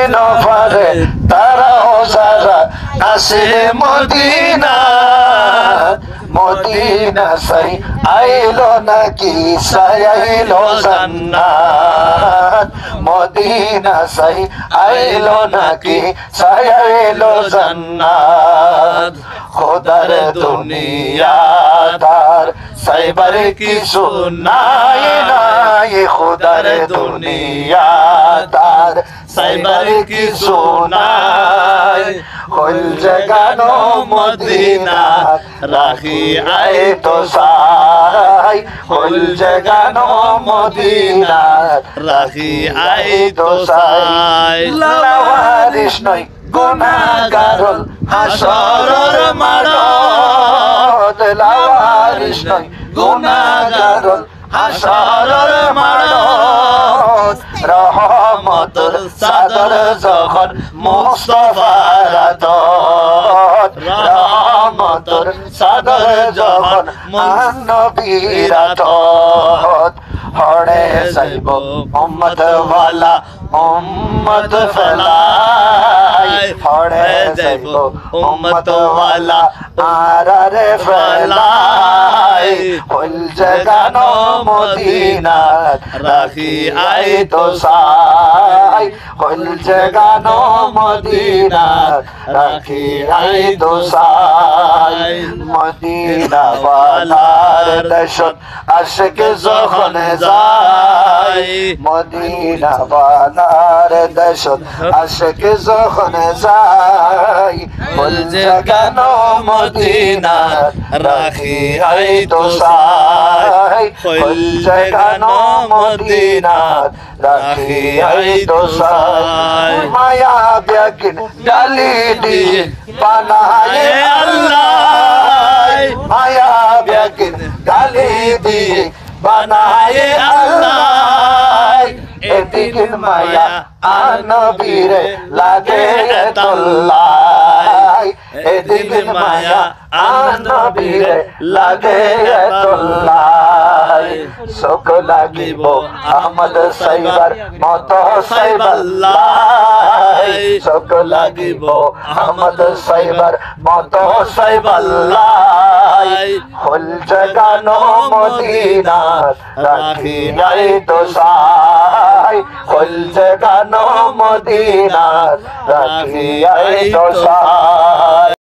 নফরে তারাও যারা আসে মদিনা মদিনা সাই আইলো নাকি সাই আইলো জান্নাত মদিনা সাই আইলো নাকি সাই আইলো জান্নাত খোদার দুনিয়াদার সাইবার কিছু নাই নাই খোদার দুনিয়াদার সাইবার কিছু নাই হল জাগানো মদিনা রাখি আয় তো সাই হল জাগানো মদিনা রাখি আয় তো সাই লাওয়ারিস নয় গুনাহগার হাসরের মাঠত লাওয়ারিস নয় গুনাহগার হাসরের মাঠত রহমতের চাদর যখন মুস্তাফার হাতত রহমতের চাদর যখন নবীর হাতত হড়ে যাইব উম্মত ওয়ালা উম্মত ফেলাই হড়ে যাইব উম্মত ওয়ালা আরারে ফেলাই হল জাগানো মদিনা রাখি আই তো সাই হল জাগানো মদিনা রাখি আই তো সাই মদিনা ওয়ালার দশত আশিক যখন যায় মদিনা ওয়ালার দশত আশিক যখন যায় হল জাগানো মদিনা রাখি আই তো সাই হল জাগানো মদিনা রাখি আই তো সাই মায়া ব্যাকিন ডালি দিয়ে বানায়ে আল্লাহ মায়া ব্যাকিন ডালি দিয়ে বানায়ে আল্লাহ এদিকে মায়া নবীরে লাগে তোল্লাই এদিকে মায়া নবীরে লাগে তোল্লাই শোক লাগিব আহমদ সাইবার মত সাইবাল্লাই শোক লাগিব আহমদ সাইবার মত সাইবাল্লাই হল জাগানো মদিনা রাখি আই তো সাই হল জাগানো মদিনা রাখি আই তো সাই